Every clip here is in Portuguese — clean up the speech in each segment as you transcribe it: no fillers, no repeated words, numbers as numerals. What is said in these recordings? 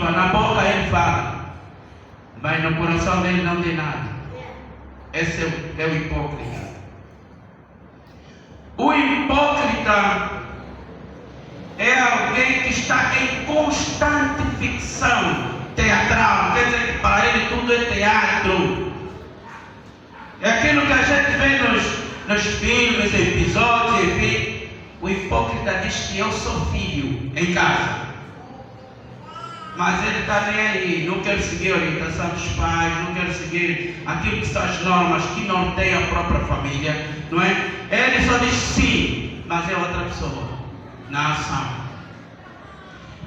pessoa, na boca ele fala, mas no coração dele não tem nada. Esse é o hipócrita. O hipócrita é alguém que está em constante ficção teatral. Quer dizer que para ele tudo é teatro. É aquilo que a gente vê nos filmes, episódios, enfim. O hipócrita diz que eu sou filho em casa. Mas ele está nem aí, não quer seguir a orientação dos pais, não quer seguir aquilo que são as normas que norteiam a própria família, não é? Ele só diz sim, mas é outra pessoa, na ação.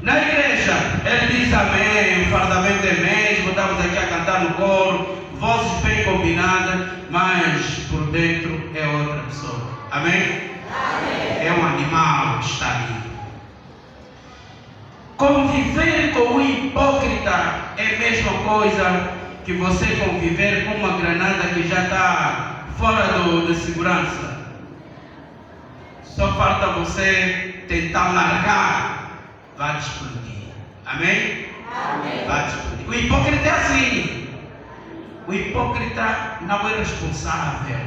Na igreja, ele diz amém, o fardamento é mesmo, estamos aqui a cantar no coro, vozes bem combinadas, mas por dentro é outra pessoa. Amém? Amém. É um animal que está ali. Conviver com o hipócrita é a mesma coisa que você conviver com uma granada que já está fora de segurança. Só falta você tentar largar, vai explodir. Amém? Amém. Vai explodir. O hipócrita é assim. O hipócrita não é responsável.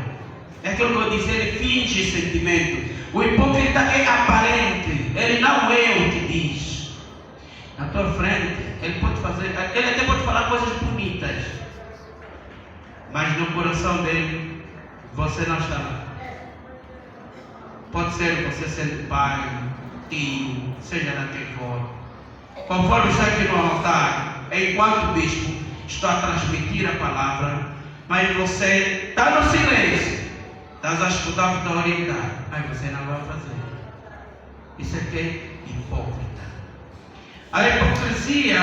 É aquilo que eu disse, ele finge sentimento. O hipócrita é aparente. Ele não é o que diz. Na tua frente, ele até pode falar coisas bonitas, mas no coração dele, você não está lá. Pode ser você sendo pai, tio, seja lá quem for. Conforme está aqui no altar, enquanto bispo, estou a transmitir a palavra, mas você está no silêncio, estás a escutar, está a orientar, mas você não vai fazer. Isso aqui é hipócrita. A hipocrisia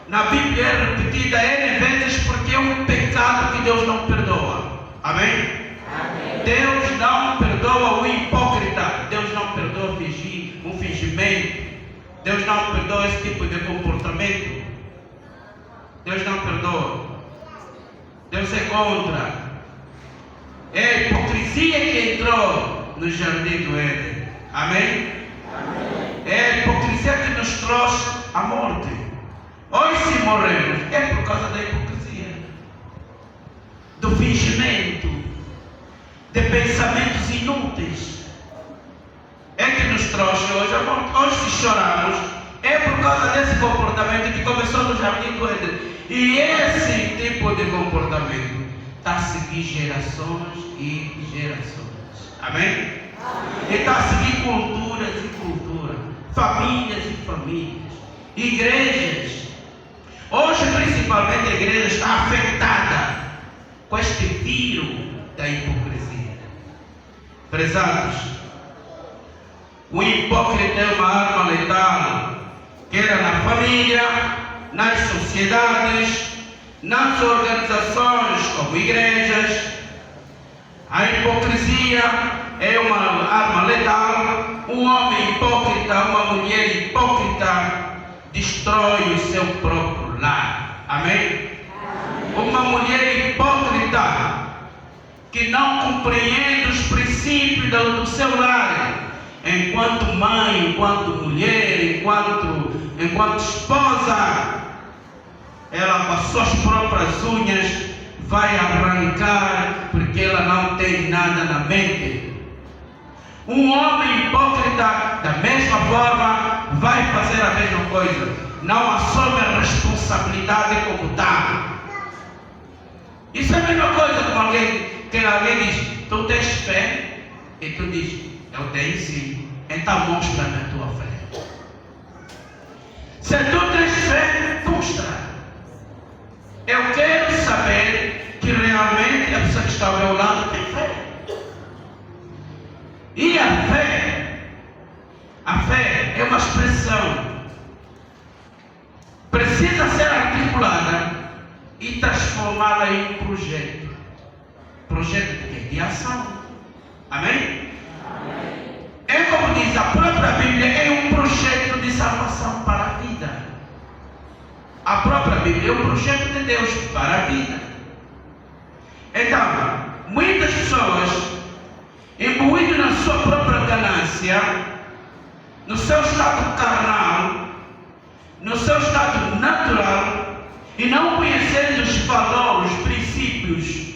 na Bíblia é repetida N vezes porque é um pecado que Deus não perdoa. Amém? Amém. Deus não perdoa o hipócrita. Deus não perdoa um fingimento. Deus não perdoa esse tipo de comportamento. Deus não perdoa. Deus é contra. É a hipocrisia que entrou no jardim do Éden. Amém? Amém. É a hipocrisia que nos trouxe a morte. Hoje se morremos é por causa da hipocrisia, do fingimento, de pensamentos inúteis. É que nos trouxe hoje a morte. Hoje se choramos é por causa desse comportamento que começou no jardim do Éden. E esse tipo de comportamento está a seguir gerações e gerações. Amém? Amém. E está a seguir culturas e culturas, famílias e famílias. Igrejas, hoje principalmente a igreja está afetada com este vírus da hipocrisia. Prezados, o hipócrita é uma arma letal, quer na família, nas sociedades, nas organizações como igrejas. A hipocrisia é uma arma letal. Um homem hipócrita, uma mulher hipócrita destrói o seu próprio lar. Amém? Amém. Uma mulher hipócrita que não compreende os princípios do seu lar, enquanto mãe, enquanto mulher, enquanto esposa, ela com as suas próprias unhas vai arrancar porque ela não tem nada na mente. Um homem hipócrita, da mesma forma, vai fazer a mesma coisa. Não assume a responsabilidade como tal. Isso é a mesma coisa como alguém diz, tu tens fé? E tu diz, eu tenho sim. Então mostra-me a tua fé. Se tu tens fé, mostra. Eu quero saber que realmente a pessoa que está ao meu lado tem fé. E a fé é uma expressão, precisa ser articulada e transformada em um projeto. Projeto de quê? De ação. Amém? Amém? É como diz a própria Bíblia, é um projeto de salvação para a vida. A própria Bíblia é um projeto de Deus para a vida. Então, muitas pessoas, imbuídos na sua própria ganância, no seu estado carnal, no seu estado natural, E não conhecendo os valores, os princípios,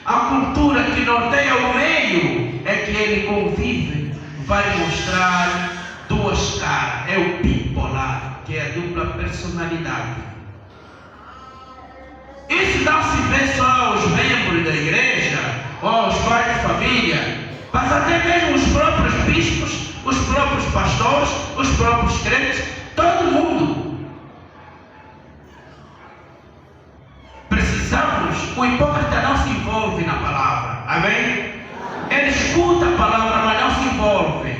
a cultura que norteia o meio é que ele convive, vai mostrar duas caras. É o bipolar, que é a dupla personalidade. Isso não se vê só aos membros da igreja, ou aos pais de família, mas até mesmo os próprios bispos, os próprios pastores, os próprios crentes, todo mundo. O hipócrita não se envolve na palavra, amém? Ele escuta a palavra, mas não se envolve.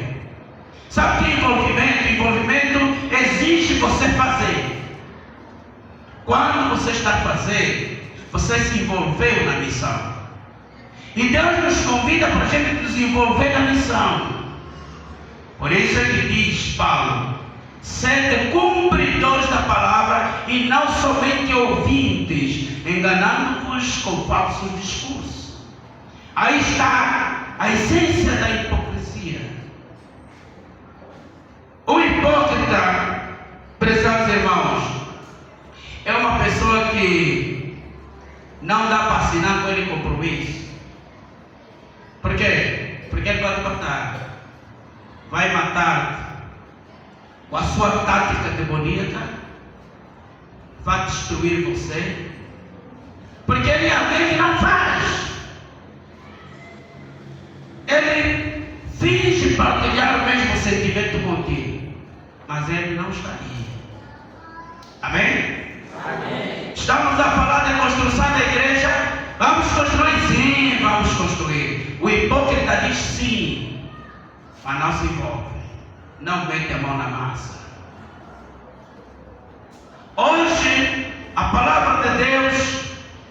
Sabe que envolvimento? Envolvimento exige você fazer. Quando você está fazendo, você se envolveu na missão. E Deus nos convida para a gente nos envolver na missão. Por isso ele diz, Paulo, sede cumpridores da palavra e não somente ouvintes, enganando-vos com falsos discursos. Aí está a essência da hipocrisia. O hipócrita, prezados irmãos, é uma pessoa que não dá para assinar com ele compromisso. Por quê? Porque ele vai te matar. Vai matar com a sua tática demoníaca, vai destruir você, porque ele é alguém que não faz. Ele finge partilhar o mesmo sentimento contigo, mas ele não está aí. Amém? Amém. Estamos a falar da construção da igreja. Vamos construir? Sim, vamos construir. O hipócrita diz sim, mas não se envolve, não mete a mão na massa. Hoje a palavra de Deus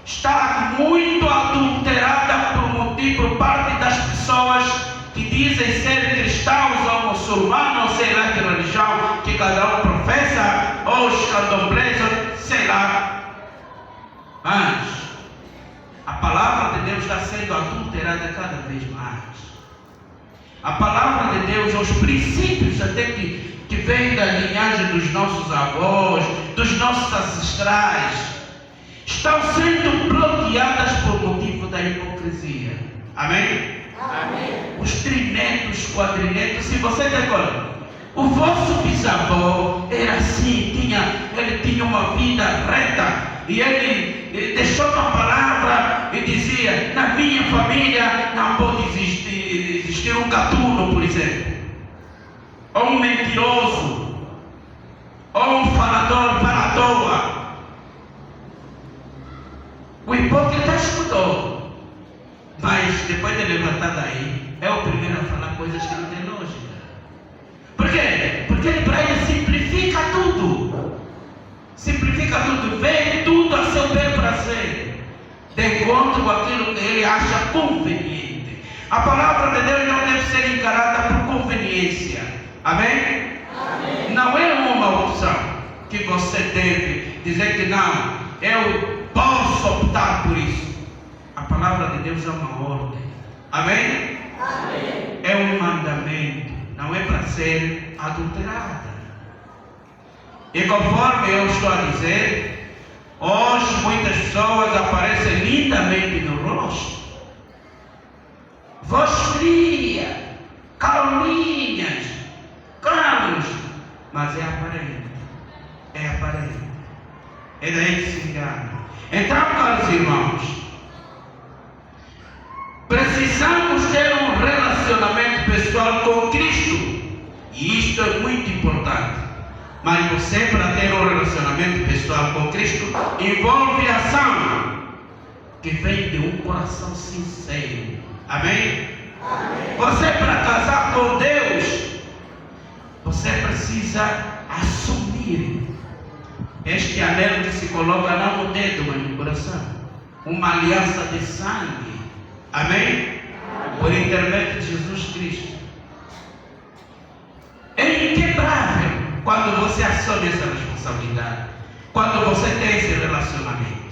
está muito adulterada por parte das pessoas que dizem ser cristãos ou muçulmanos, ou sei lá que religião que cada um professa, ou os candomblés, sei lá. Mas a palavra de Deus está sendo adulterada cada vez mais. A palavra de Deus, os princípios até que vêm da linhagem dos nossos avós, dos nossos ancestrais, estão sendo bloqueadas por motivo da hipocrisia. Amém? Amém. Os trinetos, quadrinetos, se você recorda, o vosso bisavô era assim, ele tinha uma vida reta, e ele deixou uma palavra e dizia, na minha família não pode existir um gatuno, por exemplo, ou um mentiroso, ou um falador, faladora. O hipócrita escutou, mas depois de levantar daí, é o primeiro a falar coisas que não tem lógica. Por quê? Porque ele para ele simplifica tudo. Simplifica tudo, vê tudo a seu bel prazer, de encontro com aquilo que ele acha conveniente. A palavra de Deus não deve ser encarada por conveniência. Amém? Amém. Não é uma opção que você deve dizer que não, eu posso optar por isso. A palavra de Deus é uma ordem. Amém? Amém. É um mandamento, não é para ser adulterada. E conforme eu estou a dizer, hoje muitas pessoas aparecem lindamente no rosto, voz fria, calminhas, calmos, mas é aparente. É aparente. É daí que se engana. Então, caros irmãos, precisamos ter um relacionamento pessoal com Cristo, e isto é muito importante. Mas você, para ter um relacionamento pessoal com Cristo, envolve ação que vem de um coração sincero. Amém? Amém. Você, para casar com Deus, você precisa assumir este anelo que se coloca não no dedo, mas no coração. Uma aliança de sangue. Amém? Por intermédio de Jesus Cristo. É inquebrável quando você assume essa responsabilidade, quando você tem esse relacionamento.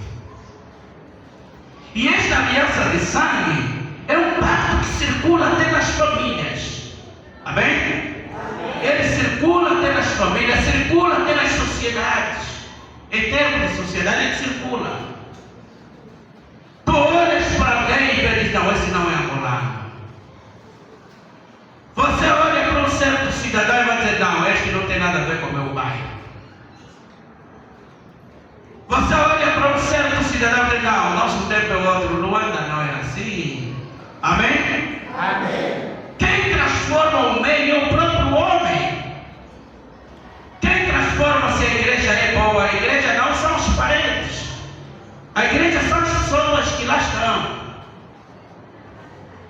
E esta aliança de sangue é um pacto que circula até nas famílias. Amém? Amém. Ele circula até nas famílias, circula até nas sociedades, em termos de sociedade. sociedade, ele circula. Tu olhas para alguém e diz, não, esse não é angolano. Você olha para um certo cidadão e vai dizer, não, este não tem nada a ver com o meu bairro. Você olha para um certo cidadão e diz, não, o nosso tempo é outro, Luanda não é assim. Amém? Amém. Quem transforma o meio é o próprio homem. Quem transforma se a igreja é boa? A igreja não são os parentes. A igreja são as pessoas que lá estão.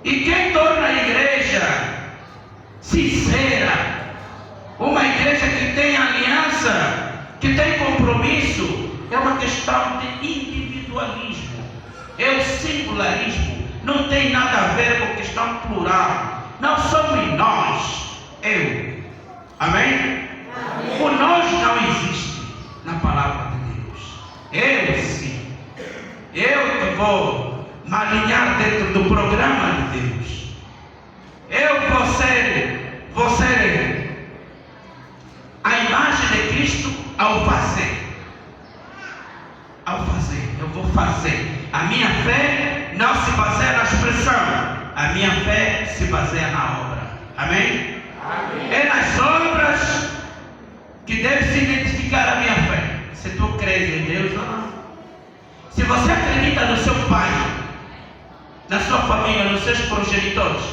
E quem torna a igreja sincera, uma igreja que tem aliança, que tem compromisso, é uma questão de individualismo, é o singularismo, não tem nada a ver com questão plural. Não somos nós, eu. Amém? Amém. O nós não existe na palavra de Deus. Eu sim. Eu que vou me alinhar dentro do programa de Deus. Eu vou ser a imagem de Cristo ao fazer. Eu vou fazer. A minha fé não se baseia na expressão. A minha fé se baseia na obra. Amém? Amém. É nas obras que deve se identificar a minha fé. Se tu crês em Deus ou não. Se você acredita no seu pai, na sua família, nos seus progenitores,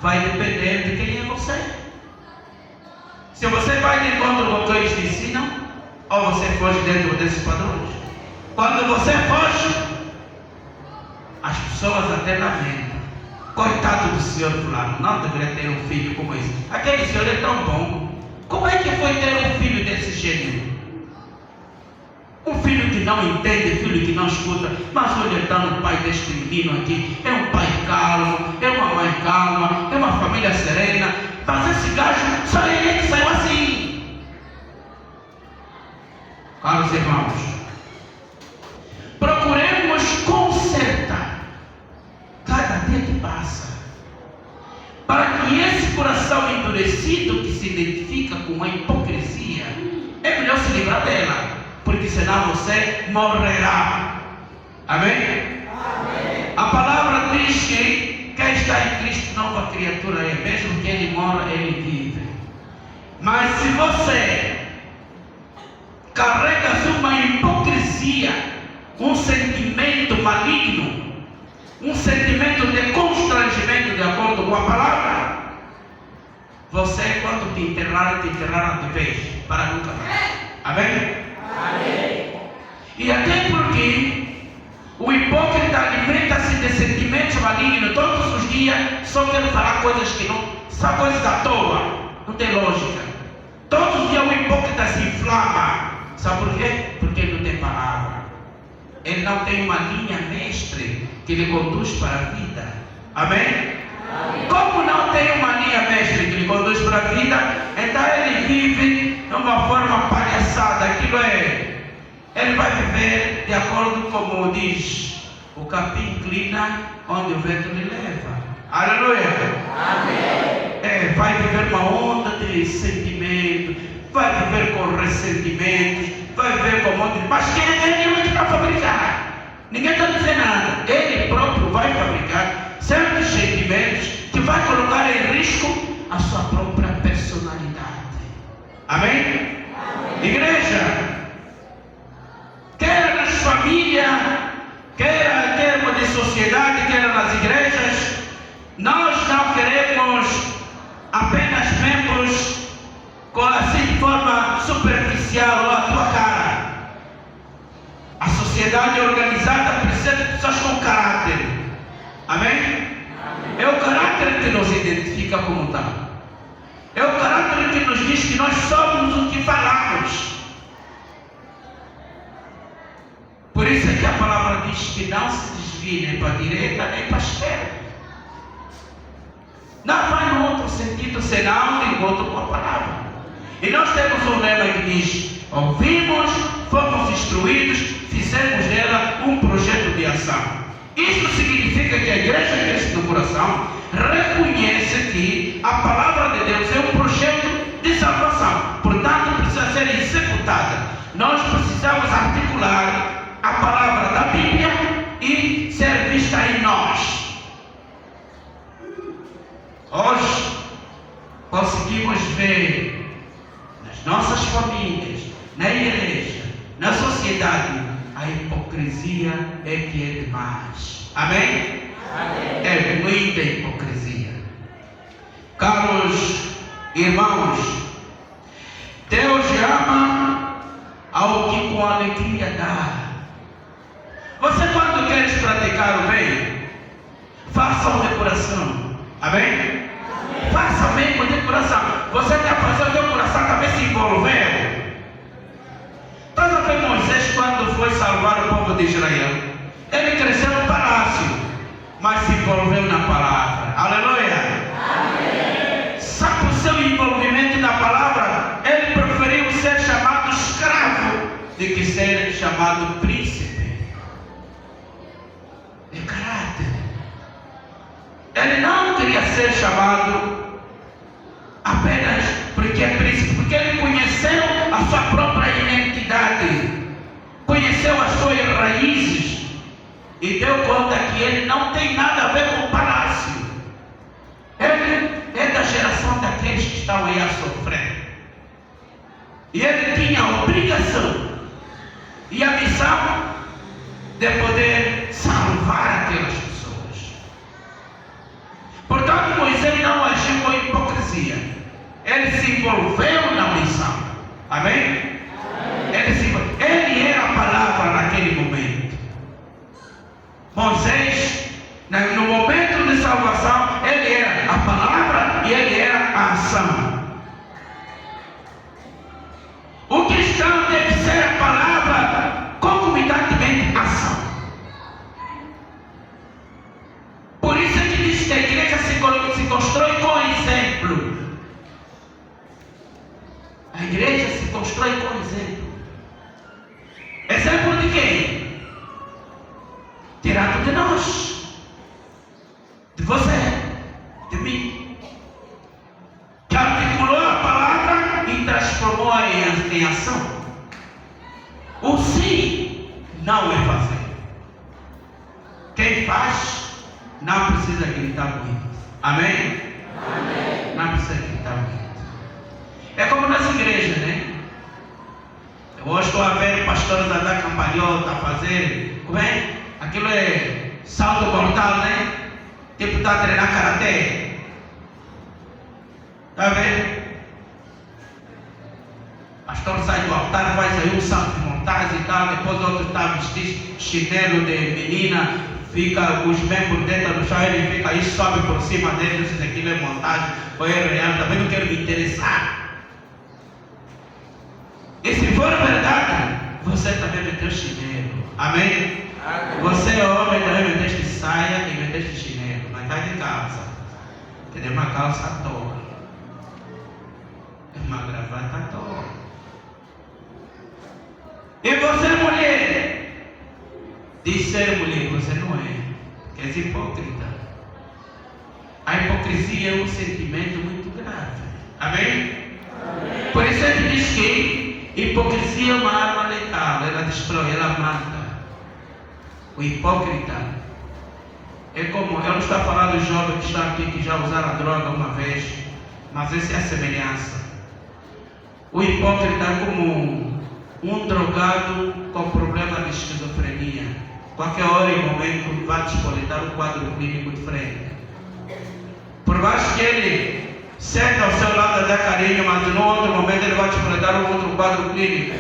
vai depender de quem é você. Se você vai de encontro com o que eles te ensinam, ou você foge dentro desses padrões. Quando você foge, as pessoas até lamentam. Coitado do senhor fulano, não deveria ter um filho como esse. Aquele senhor é tão bom. Como é que foi ter um filho desse gênero? Um filho que não entende, filho que não escuta. Mas olha, está no pai deste menino aqui. É um pai calmo, é uma mãe calma, é uma família serena. Mas esse gajo, só ele que saiu assim. Caros irmãos, procuremos consertar cada dia que passa, para que esse coração endurecido que se identifica com a hipocrisia, é melhor se livrar dela, porque senão você morrerá. Amém? Amém. A palavra diz que quem está em Cristo, nova criatura é, mesmo que ele mora, ele vive. Mas se você carregas uma hipocrisia, um sentimento maligno, um sentimento de constrangimento de acordo com a palavra, você, quando te enterrar de vez, para nunca mais. Amém? Amém. E até porque o hipócrita alimenta-se de sentimentos malignos todos os dias, só quer falar coisas que não são coisas à toa, não tem lógica. Todos os dias o hipócrita se inflama. Sabe por quê? Porque ele não tem palavra. Ele não tem uma linha mestre que lhe conduz para a vida. Amém? Amém. Como não tem uma linha mestre que lhe conduz para a vida, então ele vive de uma forma palhaçada. Aquilo é, ele vai viver de acordo como diz, o capim inclina onde o vento lhe leva. Aleluia. Amém. Vai viver uma onda de sentimento, vai viver com ressentimentos, vai viver com um monte de... Mas quem é ele que está a fabricar? Ninguém está dizendo nada. Ele próprio vai fabricar certos sentimentos que vai colocar em risco a sua própria personalidade. Amém? Amém. Igreja, quer nas famílias, quer em termos de sociedade, quer nas igrejas, nós não queremos apenas membros com assim de forma superficial ou a tua cara. A sociedade organizada precisa de pessoas com caráter. Amém? Amém? É o caráter que nos identifica como tal. É o caráter que nos diz que nós somos o que falamos. Por isso é que a palavra diz que não se desvie nem para a direita nem para a esquerda. Não vai no outro sentido senão de encontro com a palavra. E nós temos um lema que diz: ouvimos, fomos instruídos, fizemos dela um projeto de ação. Isso significa que a igreja Cristo do Coração reconhece que a palavra de Deus é um projeto de salvação, portanto precisa ser executada. Nós precisamos articular manipular a palavra da Bíblia e ser vista em nós. Hoje conseguimos ver nas nossas famílias, na igreja, na sociedade, a hipocrisia é que é demais. Amém? Amém. É muita hipocrisia. Caros irmãos, Deus ama ao que com alegria dá. Você, quando queres praticar o bem, faça-o de coração. Amém? Faça mesmo de coração. Você está fazendo o teu coração, também se envolveu. Estás a ver Moisés quando foi salvar o povo de Israel? Ele cresceu no palácio, mas se envolveu na palavra. Aleluia! Amém. Sabe o seu envolvimento na palavra? Ele preferiu ser chamado escravo do que ser chamado príncipe. De caráter. Ele não queria ser chamado apenas porque é príncipe, porque ele conheceu a sua própria identidade, conheceu as suas raízes e deu conta que ele não tem nada a ver com o palácio. Ele é da geração daqueles que estão aí a sofrer. E ele tinha a obrigação e a missão de poder salvar aquelas pessoas. Portanto, Moisés não agiu com hipocrisia. Ele se envolveu na missão. Amém? Ele era a palavra naquele momento. Moisés, no momento de salvação, ele era a palavra e ele era a ação. O cristão deve ser a palavra, concomitantemente a ação. Por isso é que diz que a igreja se constrói com exemplo. A igreja se constrói com exemplo. Exemplo de quem? Tirado de nós, de você, de mim, que articulou a palavra e transformou-a em ação. O sim não é fazer. Quem faz não precisa gritar muito. Amém? Amém. Não precisa gritar muito. É como nas igrejas, né? Eu hoje estou a ver pastores a dar cambalhota, a fazer. Como é? Aquilo é salto mortal, né? Tipo, está a treinar karatê. Está a ver? Pastor sai do altar, faz aí um salto mortais e tal. Depois outro está vestido chinelo de menina, fica os membros dentro do chão, ele fica aí, sobe por cima dele. Isso aquilo é montagem, ou é real, também não quero me interessar. E se for verdade, você também meteu chinelo. Amém? Amém. Você, homem, também meteste saia e meteste chinelo. Mas está de calça. Quer uma calça à toa. É uma gravata à toa. E você, mulher, diz ser mulher, você não é. És hipócrita. A hipocrisia é um sentimento muito grave. Amém? Amém. Por isso ele diz que hipocrisia é uma arma letal, ela destrói, ela mata. O hipócrita é como, eu não estou a falar dos jovens que estão aqui que já usaram a droga uma vez, mas essa é a semelhança. O hipócrita é como um drogado com problema de esquizofrenia. Qualquer hora e momento vai despoletar o quadro clínico de frente. Por mais que ele senta ao seu lado a dar carinho, mas no outro momento ele vai te apresentar um outro quadro clínico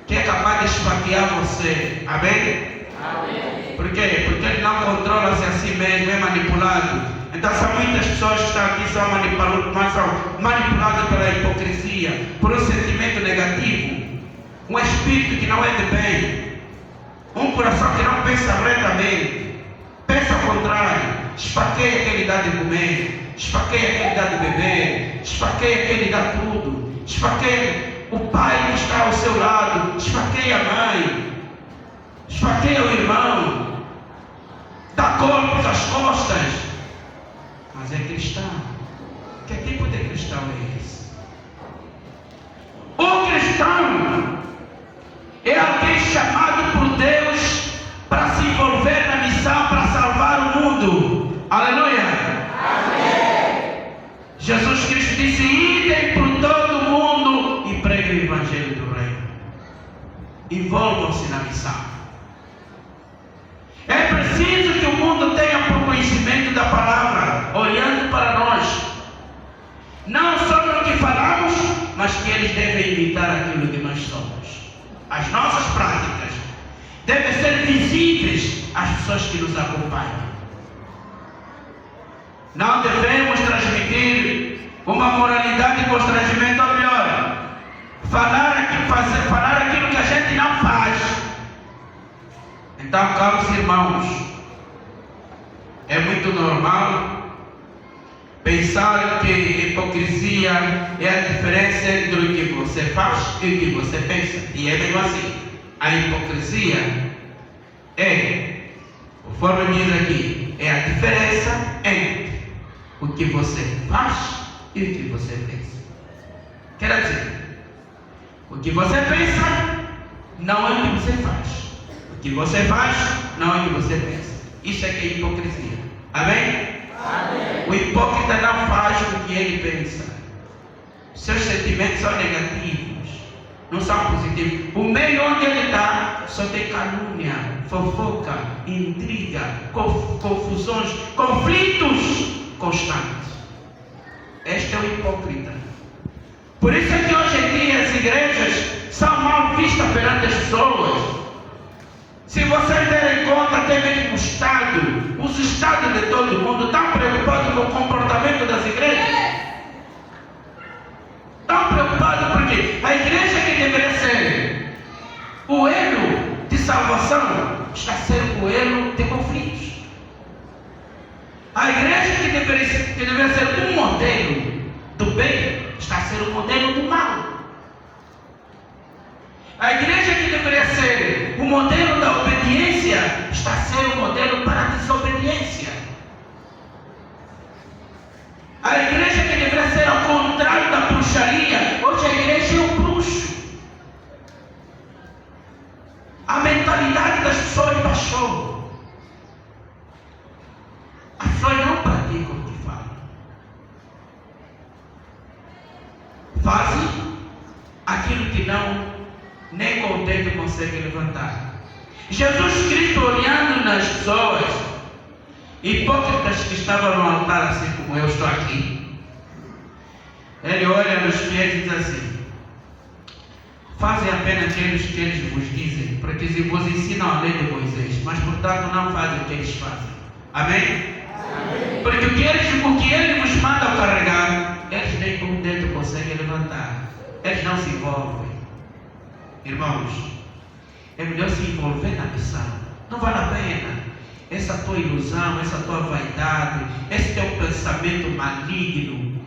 que é capaz de esfaquear você. Amém? Amém. Por quê? Porque ele não controla-se a si mesmo, é manipulado. Então são muitas pessoas que estão aqui são manipuladas pela hipocrisia, por um sentimento negativo, um espírito que não é de bem, um coração que não pensa retamente, pensa ao contrário, esfaqueia quem lhe dá de comer, esfaqueia quem lhe dá de beber, esfaqueia quem lhe dá tudo, esfaqueia o pai que está ao seu lado, esfaqueia a mãe, esfaqueia o irmão, dá golpes às costas, mas é cristão. Que tipo de cristão é esse? O cristão é alguém chamado envolvam-se na missão. É preciso que o mundo tenha por conhecimento da palavra, olhando para nós, não só no que falamos, mas que eles devem imitar aquilo que nós somos. As nossas práticas devem ser visíveis às pessoas que nos acompanham. Não devemos transmitir uma moralidade constrangimento, ou melhor, falar aquilo que a gente não faz. Então, caros irmãos, é muito normal pensar que hipocrisia é a diferença entre o que você faz e o que você pensa. E é mesmo assim. A hipocrisia é, conforme diz aqui, é a diferença entre o que você faz e o que você pensa. Quer dizer, o que você pensa não é o que você faz. O que você faz não é o que você pensa. Isso é que é hipocrisia. Amém? Amém. O hipócrita não faz o que ele pensa. Seus sentimentos são negativos, não são positivos. O meio onde ele está só tem calúnia, fofoca, intriga, confusões, conflitos constantes. Este é o hipócrita. Por isso é que hoje em dia as igrejas são mal vistas perante as pessoas. Se vocês derem conta, até mesmo o Estado, os Estados de todo mundo estão preocupados com o comportamento das igrejas. Estão preocupados porque a igreja que deveria ser o elo de salvação está sendo o elo de conflitos. A igreja que deveria ser um modelo do bem está sendo o modelo do mal. A igreja que deveria ser o modelo da obediência está sendo o modelo para a desobediência. A igreja que deveria ser ao contrário da bruxaria, hoje a igreja é um bruxo. A mentalidade das pessoas baixou. As pessoas não praticam o que falam. Fazem aquilo que nem com o dedo consegue levantar. Jesus Cristo, olhando nas pessoas hipócritas que estavam no altar, assim como eu estou aqui, ele olha nos fiéis e diz assim: fazem apenas aqueles que eles vos dizem, porque vos ensinam a lei de Moisés, mas portanto não fazem o que eles fazem. Amém? Amém. Porque o que ele vos manda carregar, eles nem com o dedo conseguem levantar. Eles não se envolvem. Irmãos, é melhor se envolver na missão. Não vale a pena essa tua ilusão, essa tua vaidade, esse teu pensamento maligno,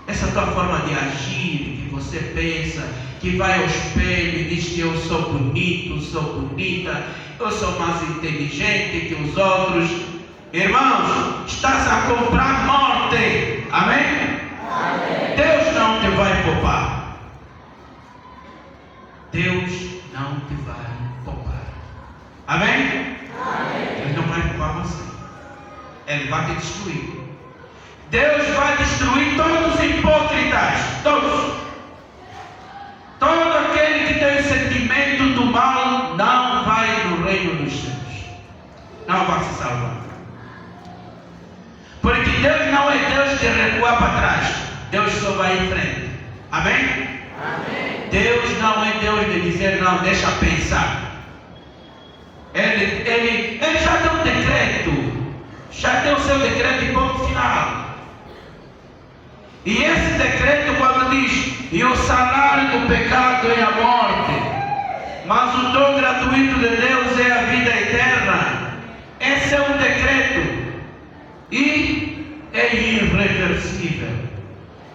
essa tua forma de agir, que você pensa, que vai ao espelho e diz que eu sou bonito, sou bonita, eu sou mais inteligente que os outros. Irmãos, estás a comprar morte. Amém? Amém. Deus não te vai poupar. Deus não te vai poupar. Amém? Amém. Deus não vai poupar você. Ele vai te destruir. Deus vai destruir todos os hipócritas. Todos. Todo aquele que tem o sentimento do mal não vai no reino dos céus. Não vai se salvar. Porque Deus não é Deus de recuar para trás. Deus só vai em frente. Amém? Amém. Deus não é Deus de dizer não, deixa pensar. Ele já deu um decreto, já deu o seu decreto e ponto final. E esse decreto, quando diz: e o salário do pecado é a morte, mas o dom gratuito de Deus é a vida eterna. Esse é um decreto e é irreversível.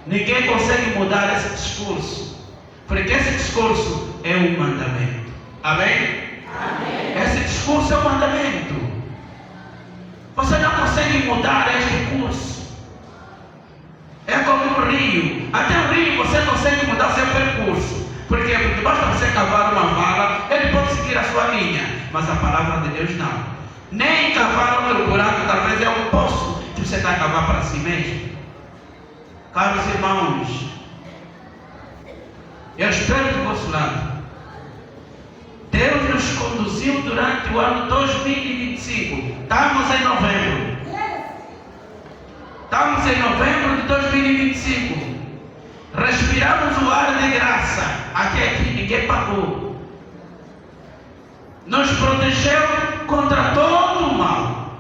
Ninguém consegue mudar esse discurso. Porque esse discurso é um mandamento. Amém? Amém. Esse discurso é um mandamento. Você não consegue mudar este curso. É como um rio. Até o rio você consegue mudar seu percurso. Por quê? Porque basta você cavar uma vala, ele pode seguir a sua linha. Mas a palavra de Deus não. Nem cavar outro buraco, talvez é um poço que você vai cavar para si mesmo. Caros irmãos, eu espero do vosso lado conduziu durante o ano 2025. Estamos em novembro. Estamos em novembro de 2025. Respiramos o ar de graça. Até aqui ninguém pagou. Nos protegeu contra todo o mal.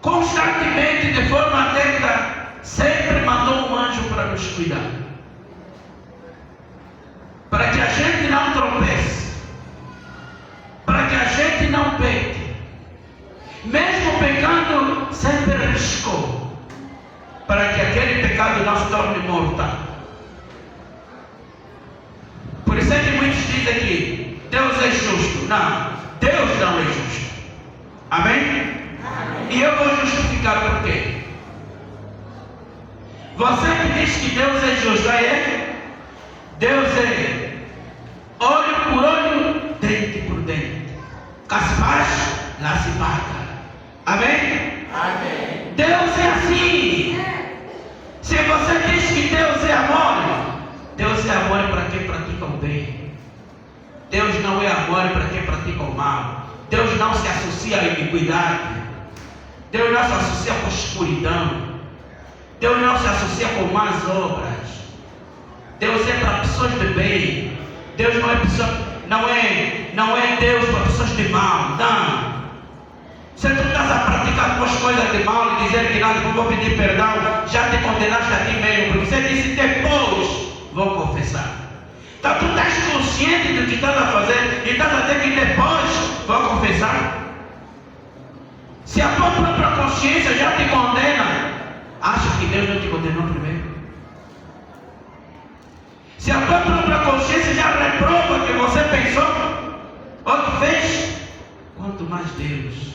Constantemente, de forma atenta, sempre mandou um anjo para nos cuidar. Para que a gente não tropece. Para que a gente não peque. Mesmo pecando, sempre arriscou. Para que aquele pecado não se torne mortal. Por isso é que muitos dizem que Deus é justo. Não, Deus não é justo. Amém? Amém. E eu vou justificar por quê. Você que diz que Deus é justo, aí é? Deus é olho por olho, dente por dente. Cá se faz, lá se paga. Amém? Amém. Deus é assim. Se você diz que Deus é amor para quem pratica o bem. Deus não é amor para quem pratica o mal. Deus não se associa à iniquidade. Deus não se associa com a escuridão. Deus não se associa com más obras. Deus é para pessoas de bem. Deus não é Deus para pessoas de mal. Não. Se tu estás a praticar duas coisas de mal e dizer que não, depois vou pedir perdão, já te condenaste a ti mesmo, porque você disse depois vou confessar. Então tu estás consciente do que estás a fazer e estás a dizer que depois vou confessar. Se a tua própria consciência já te condena, acha que Deus não te condenou primeiro? Se a tua própria consciência já reprova que você pensou ou que fez, quanto mais Deus.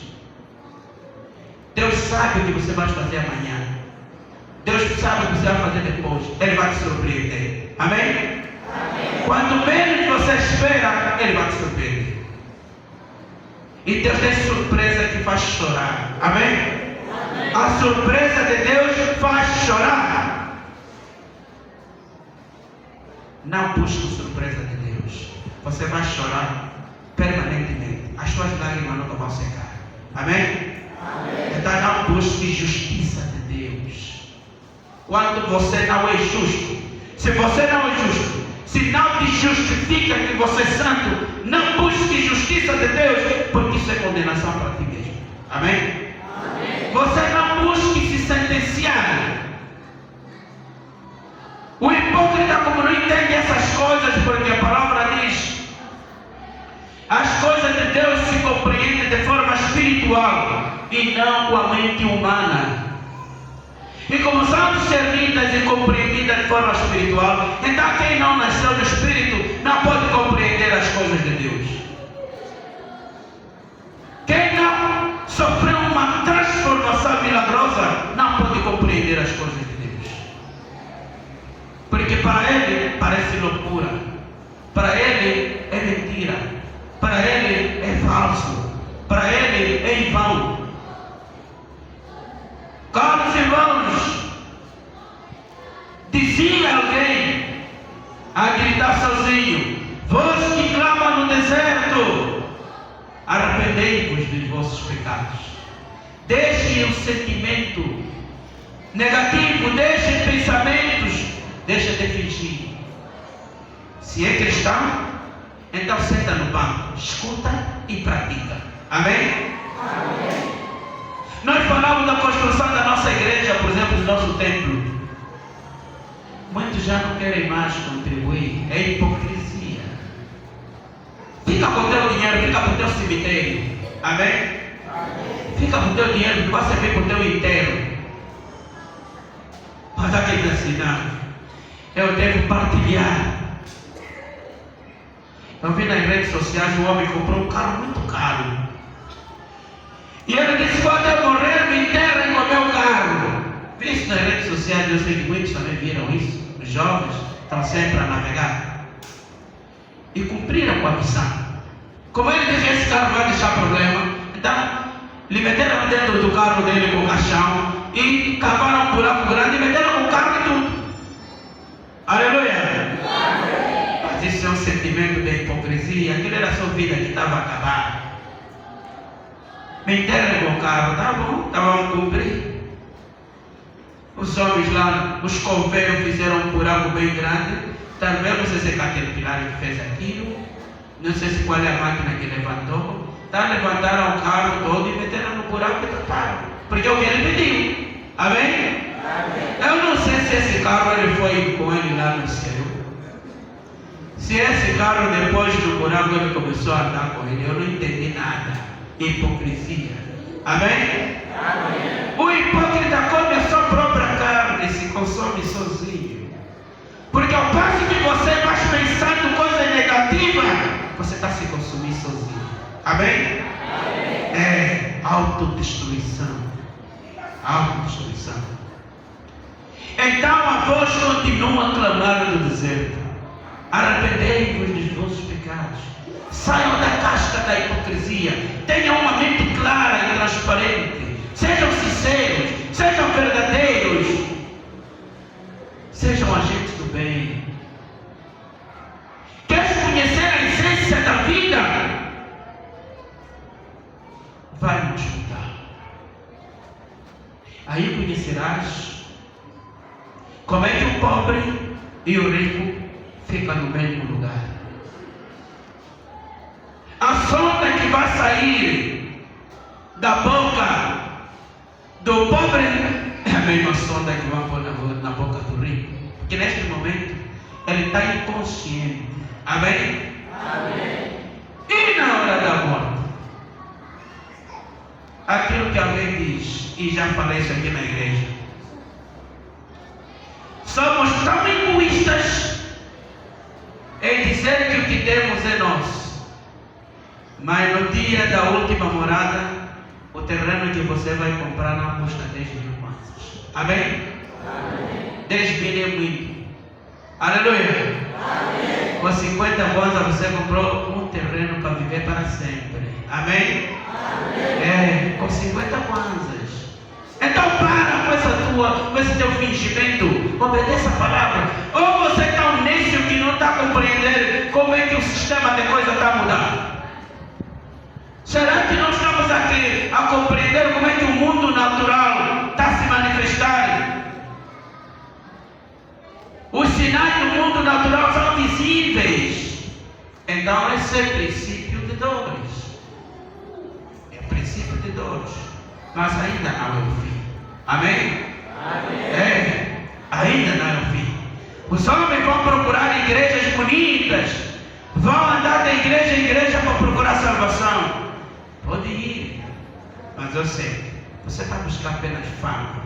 Deus sabe o que você vai fazer amanhã. Deus sabe o que você vai fazer depois. Ele vai te surpreender. Amém? Amém. Quanto menos você espera, Ele vai te surpreender. E Deus tem surpresa que faz chorar. Amém? Amém. A surpresa de Deus faz chorar. Não busque a surpresa de Deus. Você vai chorar permanentemente. As suas lágrimas nunca vão secar. Amém? Amém. Então não busque justiça de Deus. Quando você não é justo, se você não é justo, se não te justifica que você é santo, não busque justiça de Deus, porque isso é condenação para ti mesmo. Amém? Amém. Você não busque se sentenciar. O hipócrita, como não entende essas coisas, porque a palavra diz, as coisas de Deus se compreendem de forma espiritual e não com a mente humana. E como são discernidas e compreendidas de forma espiritual, então quem não nasceu do Espírito não pode compreender as coisas de Deus. Quem não sofreu uma transformação milagrosa não pode compreender as coisas de Deus. Porque para ele parece loucura, para ele é mentira, para ele é falso, para ele é em vão. Caros irmãos, dizia alguém a gritar sozinho: vós que clamam no deserto, arrependei-vos dos vossos pecados. Deixem o sentimento negativo, deixem pensamentos, deixem de fingir. Se é cristão, então senta no banco, escuta e pratica. Amém? Amém. Nós falamos da construção da nossa igreja, por exemplo, do nosso templo. Muitos já não querem mais contribuir. É hipocrisia. Fica com o teu dinheiro, fica com o teu cemitério. Amém? Amém. Fica com o teu dinheiro, que vai servir para o teu enterro. Mas aquele diz assim, não, eu devo partilhar. Eu vi nas redes sociais um homem comprou um carro muito caro. E ele disse: quando eu morrer, me enterrem com o meu carro. Vi isso nas redes sociais, eu sei que muitos também viram isso. Os jovens estão sempre a navegar. E cumpriram com a missão. Como ele disse, esse carro vai deixar problema, então lhe meteram dentro do carro dele com o caixão e cavaram um buraco grande e meteram o carro e tudo. Aleluia! Mas isso é um sentimento de hipocrisia. hipocrisia, aquilo era só vida que estava a acabar. Me entregam o carro, tá bom, estavam a cumprir. Os homens lá, os coveiros fizeram um buraco bem grande. Talvez não sei se é Caterpillar que fez aquilo, não sei se qual é a máquina que levantou. Levantaram o carro todo e meteram no buraco e taparam. Porque é o que ele pediu. Amém? Amém? Eu não sei se esse carro ele foi com ele lá no céu. Se esse carro depois do buraco ele começou a andar com ele, eu não entendi nada. Hipocrisia. Amém? Amém? O hipócrita come a sua própria carne e se consome sozinho. Porque ao passo que você vai pensando coisas negativas, você está se consumindo sozinho. Amém? Amém? É autodestruição. Autodestruição. Então a voz continua a clamar no deserto: arrependei-vos dos vossos pecados, saiam da casca da hipocrisia, tenham uma mente clara e transparente, sejam sinceros, sejam verdadeiros, sejam agentes do bem. Queres conhecer a essência da vida? Vai me escutar. Aí conhecerás como é que o pobre e o rico ficam no mesmo lugar. A sonda que vai sair da boca do pobre é a mesma sonda que vai pôr na boca do rico. Porque neste momento ele está inconsciente. Amém? Amém? E na hora da morte, aquilo que alguém diz, e já falei isso aqui na igreja, somos tão egoístas em dizer que o que temos é nosso, mas no dia da última morada, o terreno que você vai comprar não custa 10 mil kwanzas. Amém? Amém. 10 mil é muito. Aleluia. Amém. Com 50 kwanzas você comprou um terreno para viver para sempre. Amém? Amém. Com 50 kwanzas. Então para com esse teu fingimento. Obedeça a palavra. Ou você está um nício que não está compreendendo como é que o sistema de coisa está a mudar. Será que nós estamos aqui a compreender como é que o mundo natural está a se manifestar? Os sinais do mundo natural são visíveis. Então esse é princípio de dores. É princípio de dores. Mas ainda não é o fim. Amém? Amém. Ainda não é o fim. Os homens vão procurar igrejas bonitas. Vão andar de igreja em igreja para procurar salvação. Pode ir. Mas eu sei, você está buscando apenas fama.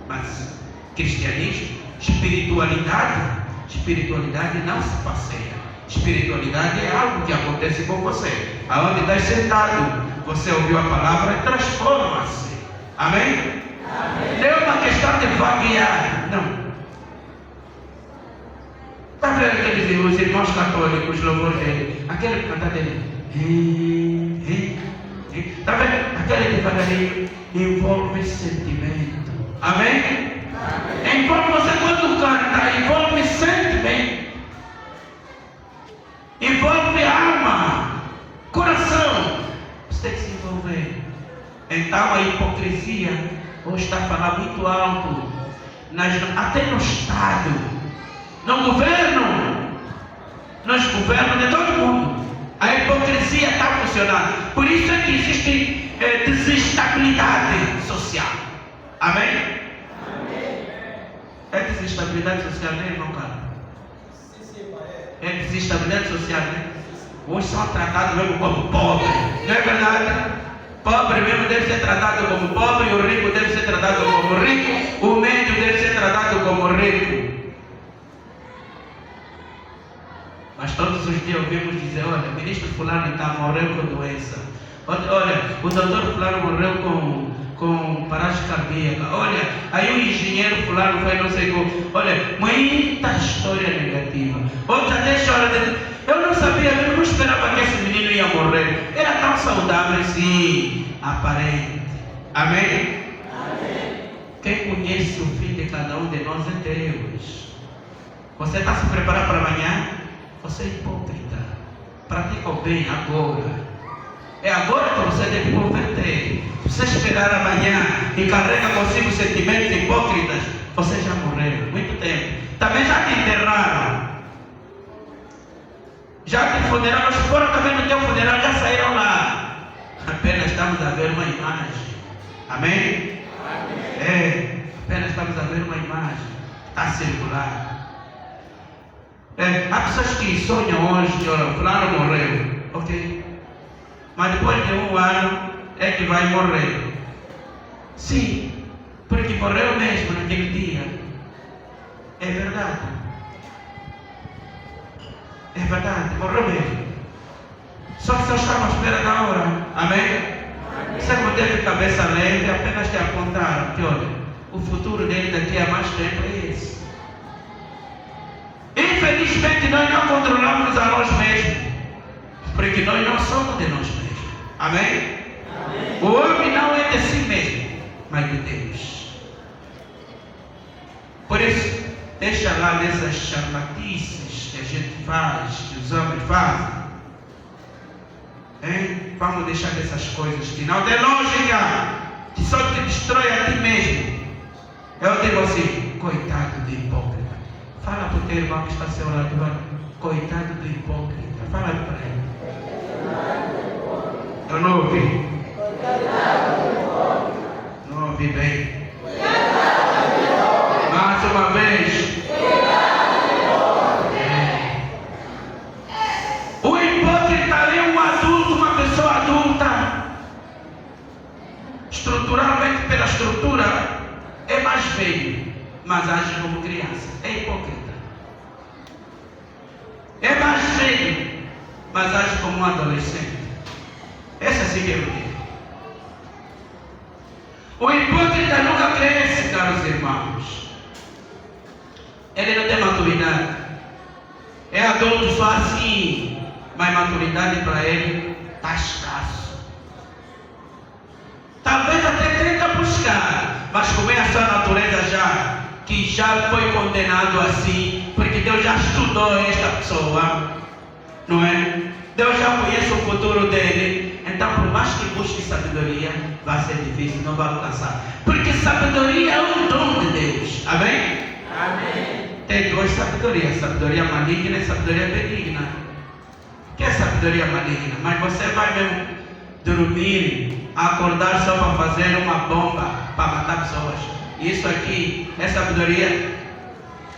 Mas cristianismo, espiritualidade não se passeia. Espiritualidade é algo que acontece com você. Aonde está sentado, você ouviu a palavra e transforma-se. Amém? Amém? Não é uma questão de vaguear. Não. Está vendo aqueles os irmãos católicos, louvor dele? Aquele cantar dele. Está vendo? Aquele devagarinho envolve sentimento. Amém? Amém? Envolve você quando canta, envolve sentimento. Envolve alma, coração. Você tem que se envolver. Então a hipocrisia hoje está falando muito alto, até no Estado, no governo, nos governos de todo mundo. A hipocrisia está funcionando. Por isso é que existe desestabilidade social. Amém? Amém? É desestabilidade social, né, irmão Carlos? É desestabilidade social, né? Hoje são tratados mesmo como pobre. Não é verdade? Pobre mesmo deve ser tratado como pobre, o rico deve ser tratado como rico, o médio deve ser tratado como rico. Mas todos os dias ouvimos dizer: olha, o ministro fulano morreu com doença. Olha, o doutor fulano morreu com paragem cardíaca. Olha, aí o engenheiro fulano foi não sei como. Olha, muita história negativa. Outra deixa hora de... Eu não sabia, eu não esperava que esse menino ia morrer. Era tão saudável assim, aparente. Amém? Amém. Quem conhece o fim de cada um de nós é Deus. Você está se preparando para amanhã? Você é hipócrita. pratica o bem agora. É agora que você deve converter. Se você esperar amanhã e carrega consigo sentimentos hipócritas, você já morreu muito tempo. Também já te enterraram. Já te funeral, se foram também no teu funeral, já saíram lá. Apenas estamos a ver uma imagem. Amém? Amém. Apenas estamos a ver uma imagem. Está circular. Há pessoas que sonham hoje que o fulano morreu. Ok? Mas depois de um ano é que vai morrer. Sim, porque morreu mesmo naquele dia. É verdade. É verdade, morreu mesmo. Só que só estava à espera da hora. Amém? Você não teve cabeça leve, apenas te apontaram que olha, o futuro dele daqui a mais tempo é esse. Infelizmente nós não controlamos a nós mesmos, porque nós não somos de nós mesmos. Amém? Amém. O homem não é de si mesmo, mas de Deus. Por isso, deixa lá dessas charlatices que a gente faz, que os homens fazem. Vamos deixar dessas coisas que não tem lógica, que só te destrói a ti mesmo. Eu digo assim, coitado do hipócrita. Fala para o teu irmão que está ao seu lado, coitado do hipócrita. Fala para ele. Eu não ouvi. Não ouvi bem. Mais uma vez. O hipócrita é um adulto, uma pessoa adulta. Estruturalmente, pela estrutura, é mais velho, mas age como criança. É hipócrita. É mais velho, mas age como um adolescente. Essa sim que é o dia. O hipócrita nunca cresce, caros irmãos. Ele não tem maturidade. É adulto só assim, mas maturidade para ele está escasso. Talvez até tenta buscar, mas como é a sua natureza já, que já foi condenado assim, porque Deus já estudou esta pessoa, não é? Deus já conhece o futuro dele, então por mais que busque sabedoria, vai ser difícil, não vai alcançar. Porque sabedoria é um dom de Deus, amém? Amém. Tem duas sabedorias, sabedoria maligna e sabedoria benigna. O que é sabedoria maligna? Mas você vai mesmo dormir, acordar só para fazer uma bomba, para matar pessoas. Isso aqui é sabedoria.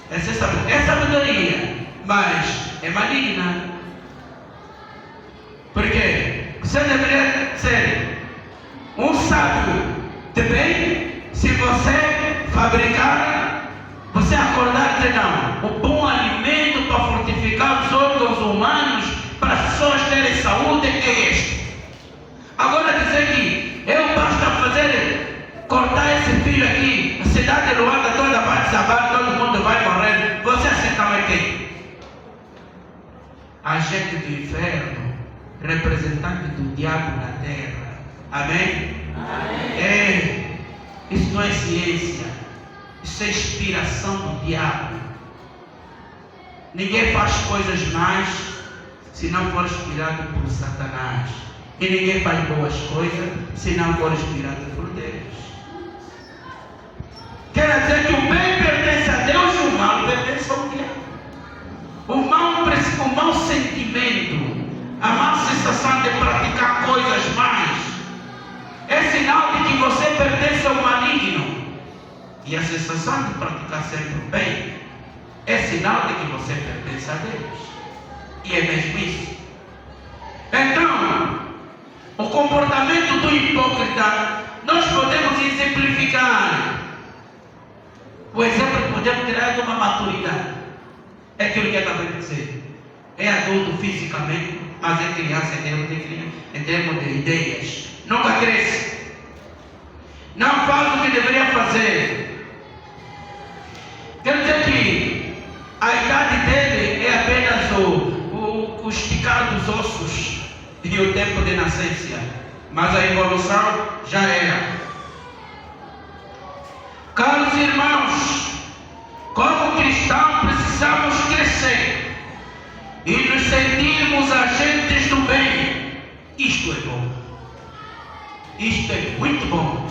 Essa é sabedoria, mas é maligna. Por quê? Você deveria ser um sábio de bem se você fabricar, você acordar e dizer não, o bom alimento para fortificar os órgãos humanos para as pessoas terem saúde é este. Agora dizer que eu basta fazer, cortar esse filho aqui, a cidade de Luanda toda vai desabar, todo mundo vai morrer, você aceita mais quem? Agente do inferno, representante do diabo na terra. Amém? Amém. Isso não é ciência, isso é inspiração do diabo. Ninguém faz coisas más se não for inspirado por Satanás, e ninguém faz boas coisas se não for inspirado por Deus. Quer dizer que o bem pertence a Deus e o mal pertence ao diabo. O mau sentimento, a má sensação de praticar coisas más, é sinal de que você pertence ao maligno. E a sensação de praticar sempre o bem é sinal de que você pertence a Deus. E é mesmo isso. Então, o comportamento do hipócrita, nós podemos exemplificar. O exemplo que podemos tirar de uma maturidade. É aquilo que eu acabei de dizer. É adulto fisicamente, mas é criança em termos de ideias. Nunca cresce. Não faz o que deveria fazer. Quer dizer que a idade dele é apenas o esticar dos ossos e o tempo de nascença. Mas a evolução já era. Caros irmãos, como cristãos precisamos crescer e nos sentirmos agentes do bem. Isto é bom. Isto é muito bom.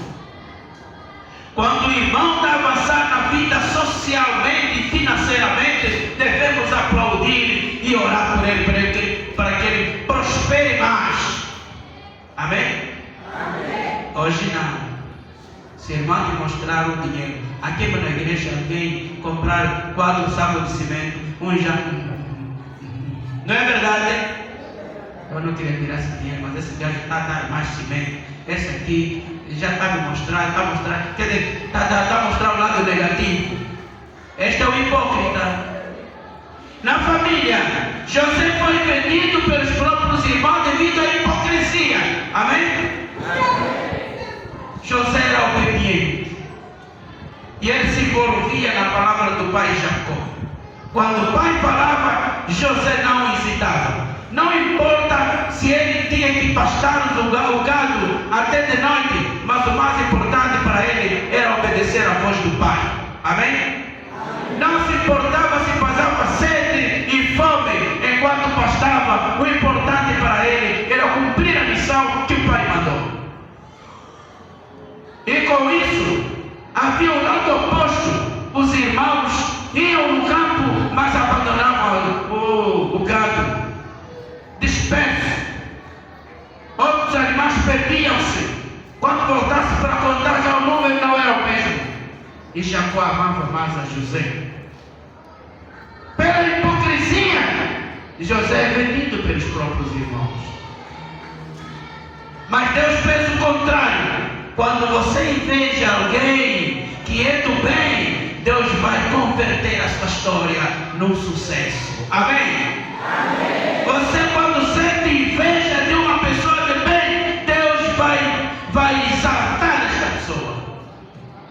Quando o irmão está avançando na vida socialmente e financeiramente, devemos aplaudir e orar por ele, para que ele prospere mais. Amém? Amém. Hoje não. Se o irmão te mostrar o dinheiro, aqui na igreja alguém comprar 4 sacos de cimento, já. Não é verdade? Eu não queria tirar esse dinheiro, mas esse gajo está a dar mais cimento. Esse aqui já está me mostrando, quer dizer, está a mostrar o lado negativo. Este é o hipócrita. Na família, José foi vendido pelos próprios irmãos devido à hipocrisia. Amém? José era obediente e ele se envolvia na palavra do pai Jacó. Quando o pai falava, José não hesitava. Não importa se ele tinha que pastar o gado até de noite, mas o mais importante para ele era obedecer à voz do pai. Amém? Não se importava se passava sede e fome enquanto pastava. O importante para ele era cumprir a missão que o pai mandou. E com isso, havia um lado oposto. Os irmãos iam no campo, mas abandonavam o gado disperso. Outros animais perdiam-se. Quando voltasse para contar, já o número não era o mesmo. E Jacó amava mais a José. Pela hipocrisia, José é vendido pelos próprios irmãos. Mas Deus fez o contrário. Quando você inveja alguém que é do bem, Deus vai converter a sua história num sucesso. Amém? Amém. Você, quando sente inveja de uma pessoa de bem, Deus vai exaltar esta pessoa.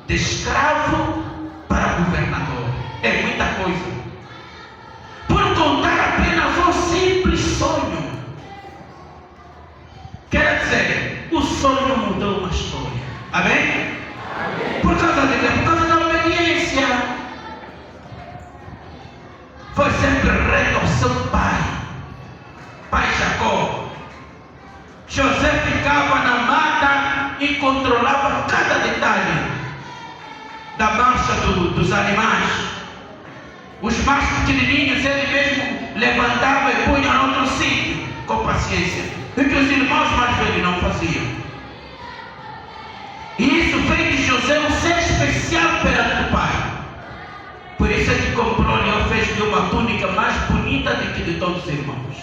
De escravo para governador. É muita coisa. Por contar apenas um simples sonho. Quer dizer, o sonho mudou uma história. Amém? Amém. Por causa de quê? Por causa da obediência. Foi sempre reto ao seu pai Jacó. José ficava na mata e controlava cada detalhe da marcha dos animais. Os mais pequenininhos ele mesmo levantava e punha em outro sítio, com paciência, o que os irmãos mais velhos não faziam. E isso fez de José um ser especial perante o pai. Por isso é que comprou-lhe ou fez-lhe uma túnica mais bonita do que de todos os irmãos,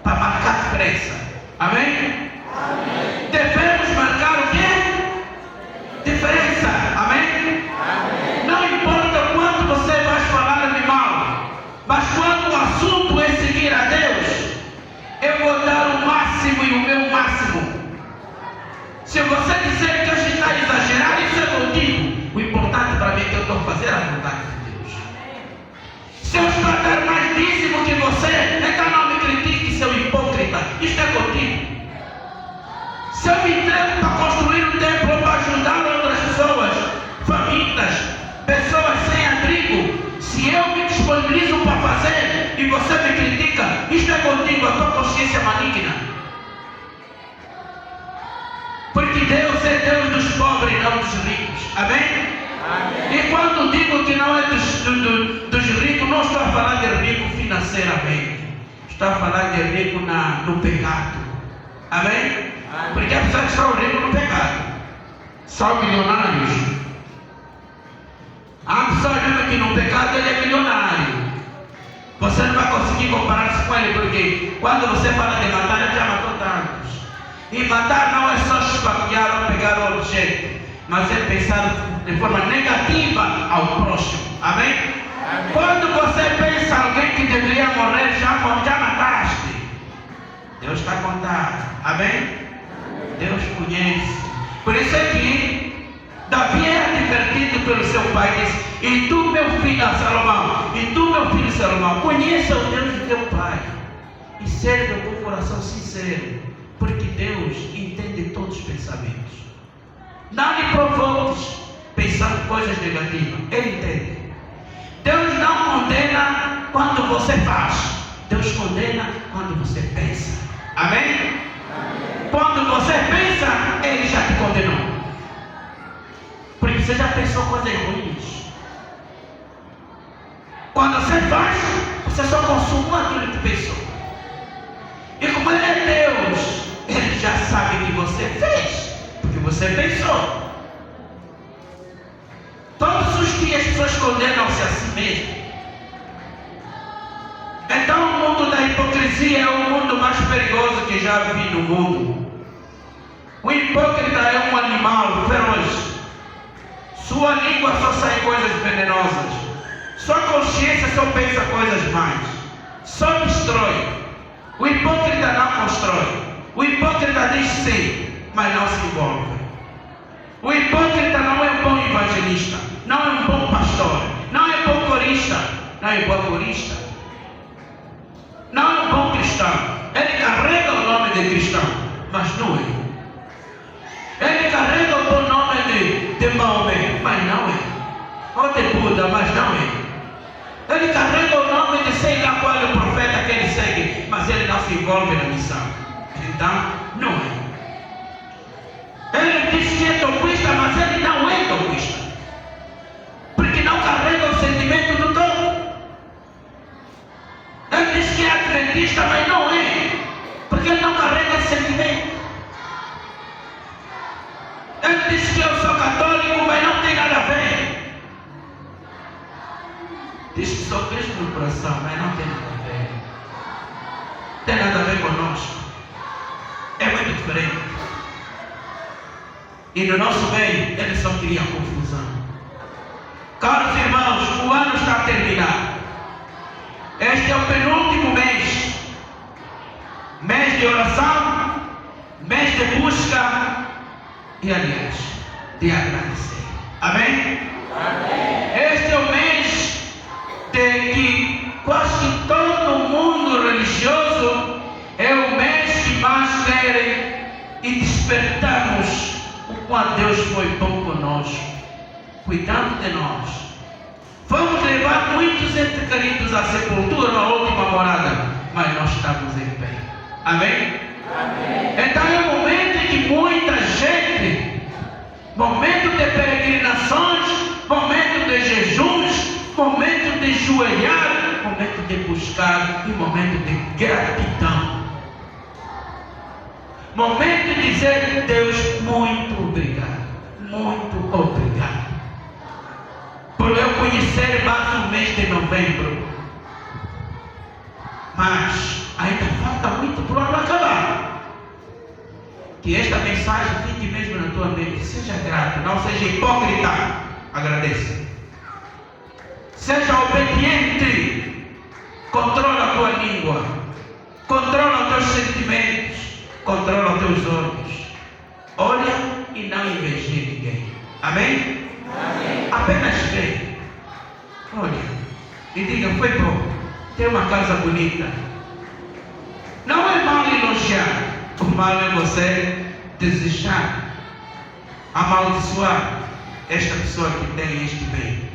para marcar diferença. Amém? Amém. Devemos marcar o quê? Diferença. Amém? Amém. Não importa quanto você vai falar de mal, mas quando o assunto é seguir a Deus, eu vou dar o máximo e o meu máximo. Se você dizer que hoje está exagerado, isso é contigo. O importante para mim é que eu estou fazendo a vontade de Deus. Se eu estou a dar mais dízimo que você, então não me critique, seu hipócrita. Isto é contigo. Se eu me entrego para construir um templo ou para ajudar outras pessoas famintas, pessoas sem abrigo, se eu me disponibilizo para fazer e você me critica, isto é contigo, a tua consciência maligna. Porque Deus é Deus dos pobres, não dos ricos. Amém? Amém. E quando digo que não é dos ricos, não estou a falar de rico financeiramente. Estou a falar de rico no pecado. Amém? Amém. Porque há pessoas que são ricos no pecado. São milionários. Há pessoas mesmo que no pecado ele é milionário. Você não vai conseguir comparar-se com ele, porque quando você fala de matar, ele já matou tantos. E matar não é só esfaquear ou pegar o objeto, mas é pensar de forma negativa ao próximo. Amém? Amém. Quando você pensa alguém que deveria morrer, já mataste. Deus está contando. Amém? Amém? Deus conhece. Por isso é que Davi era divertido pelo seu pai e disse: e tu, meu filho Salomão, conheça o Deus de teu pai e serve com o coração sincero, porque Deus entende todos os pensamentos. Não lhe provoques pensando coisas negativas. Ele entende. Deus não condena quando você faz. Deus condena quando você pensa. Amém? Quando você pensa, Ele já te condenou. Porque você já pensou coisas ruins. Quando você faz, você só consuma aquilo que pensou. E como Ele é Deus, Ele já sabe que você fez, porque você pensou. Todos os dias as pessoas condenam-se a si mesmas. Então o mundo da hipocrisia é o mundo mais perigoso que já vi no mundo. O hipócrita é um animal feroz. Sua língua só sai coisas venenosas. Sua consciência só pensa coisas más. Só destrói. O hipócrita não constrói. O hipócrita diz sim, mas não se envolve. O hipócrita não é um bom evangelista. Não é um bom pastor. Não é bom corista. Não é bom corista. Não é um bom cristão. Ele carrega o nome de cristão, mas não é. Ele carrega o bom nome de Maomé, mas não é. Ou de Buda, mas não é. Ele carrega o nome de sei lá qual é o profeta que ele segue, mas ele não se envolve na missão. Então, não é. Ele diz que é toquista, mas ele não é toquista. Porque não carrega o sentimento do toco. Ele diz que é adventista, mas não é. Porque ele não carrega esse sentimento. Ele diz que eu sou católico, mas não tem nada a ver. Diz que sou Cristo no coração, mas não tem nada a ver. Tem nada a ver conosco. É muito diferente. E no nosso meio, ele só queria confusão. Caros irmãos, o ano está a terminar. Este é o penúltimo mês. Mês de oração, mês de busca e, aliás, de agradecer. Amém? Amém. Este é o mês de que quase que todo mundo religioso é o mês que mais querem e despertamos o quanto Deus foi bom conosco, cuidando de nós. Vamos levar muitos entes queridos à sepultura, à última morada, mas nós estamos em pé. Amém? Amém. Então é um momento em que muita gente, momento de peregrinações, momento de jejuns, momento de joelhar, momento de buscar e momento de gratidão. Momento de dizer: Deus, muito obrigado, muito obrigado por eu conhecer mais um mês de novembro. Mas ainda falta muito para o ano acabar. Que esta mensagem fique mesmo na tua mente. Seja grato, não seja hipócrita. Agradeça. Seja obediente. Controla a tua língua. Controla os teus sentimentos. Controla os teus olhos. Olha e não inveje ninguém. Amém? Amém. Apenas vê. Olha e diga: foi bom. Tem uma casa bonita. Não é mal elogiar. O mal é você desejar, amaldiçoar esta pessoa que tem este bem.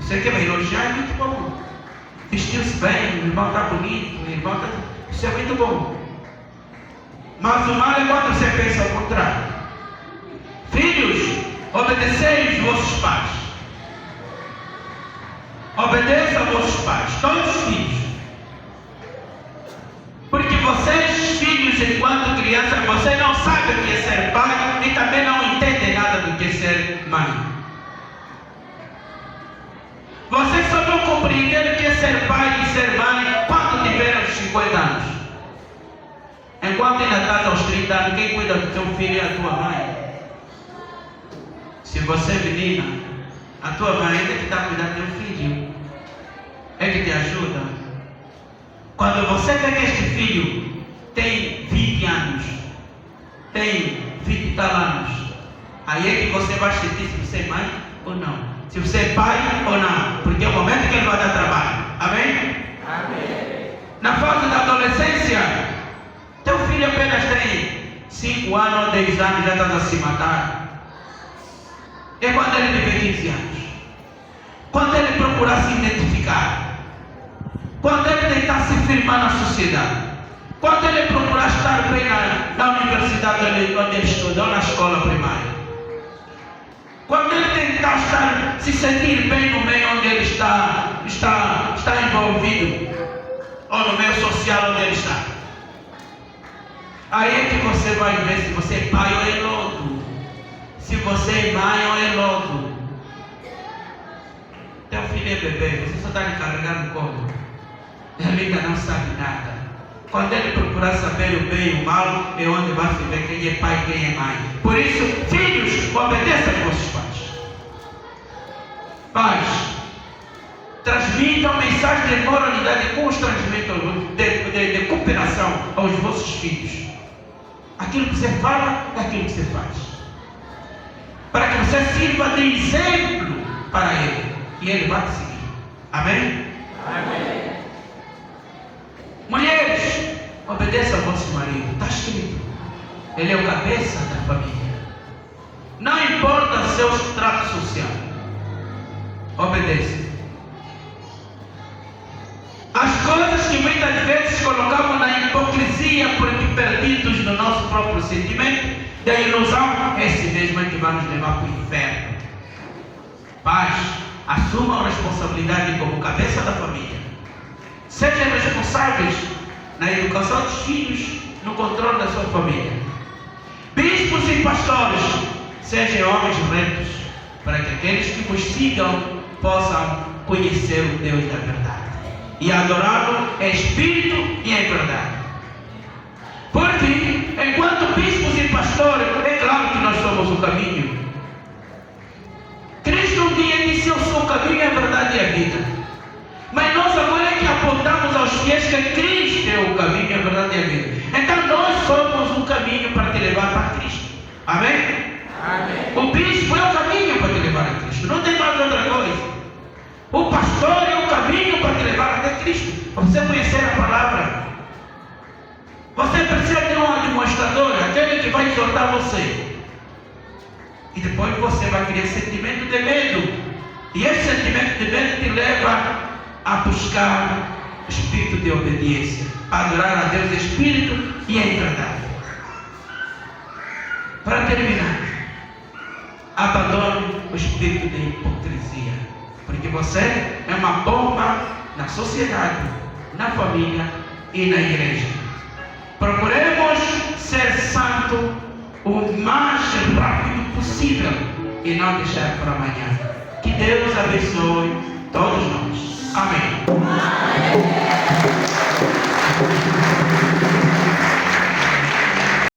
Isso aqui vai elogiar, é muito bom. Vestiu-se bem, o irmão está bonito, o irmão está... Isso é muito bom. Mas o mal é quando você pensa ao contrário. Filhos, obedecei os vossos pais. Obedeça aos vossos pais, todos os filhos. Porque vocês, filhos, enquanto crianças, você não sabe o que é ser pai e também não entende nada do que é ser mãe. Vocês só vão compreender o que é ser pai e ser mãe quando tiverem os 50 anos. Enquanto ainda estás aos 30 anos, quem cuida do teu filho é a tua mãe. Se você é menina, a tua mãe é que está cuidando do teu filho. É que te ajuda. Quando você vê que este filho tem 20 anos, tem 20 e tal anos, aí é que você vai sentir se você é mãe ou não, se você é pai ou não, porque é o momento que ele vai dar trabalho. Amém? Amém. Na fase da adolescência, teu filho apenas tem 5 anos ou 10 anos, já está a se matar. É quando ele tiver 15 anos, quando ele procurar se identificar, quando ele tentar firmar na sociedade. Quando ele procurar estar bem na universidade onde ele estuda, ou na escola primária. Quando ele tentar se sentir bem no meio onde ele está envolvido, ou no meio social onde ele está. Aí é que você vai ver se você é pai ou é lodo. Se você é mãe ou é lodo. Teu filho é bebê, você só está lhe carregando no colo. Ele ainda não sabe nada. Quando ele procurar saber o bem e o mal, é onde vai se ver quem é pai e quem é mãe. Por isso, filhos, obedeçam aos vossos pais. Pais, transmitam mensagem de moralidade com os transmitam de cooperação aos vossos filhos. Aquilo que você fala é aquilo que você faz. Para que você sirva de exemplo para ele. E ele vai te seguir. Amém? Amém. Mulheres, obedeçam ao vosso marido. Está escrito. Ele é o cabeça da família. Não importa o seu extrato social. Obedeça. As coisas que muitas vezes colocamos na hipocrisia porque perdidos no nosso próprio sentimento da ilusão, esse mesmo é que vai nos levar para o inferno. Pais, assumam a responsabilidade como cabeça da família. Sejam responsáveis na educação dos filhos, no controle da sua família. Bispos e pastores, sejam homens retos, para que aqueles que vos sigam possam conhecer o Deus da verdade e adorá-lo em espírito e em verdade. Porque, enquanto bispos e pastores, é claro que nós somos o caminho. Cristo um dia disse: eu sou o caminho, a verdade e a vida. Mas nós agora é que apontamos aos fiéis que Cristo é o caminho, a verdade e a vida. Então nós somos o caminho para te levar para Cristo. Amém? Amém. O bispo é o caminho para te levar a Cristo. Não tem mais outra coisa. O pastor é o caminho para te levar até Cristo. Para você conhecer a palavra. Você precisa ter um administrador, aquele que vai exortar você. E depois você vai criar sentimento de medo. E esse sentimento de medo te leva a buscar espírito de obediência, a adorar a Deus em espírito e em verdade. Para terminar, abandone o espírito de hipocrisia, porque você é uma bomba na sociedade, na família e na igreja. Procuremos ser santo o mais rápido possível e não deixar para amanhã. Que Deus abençoe todos nós. Amém.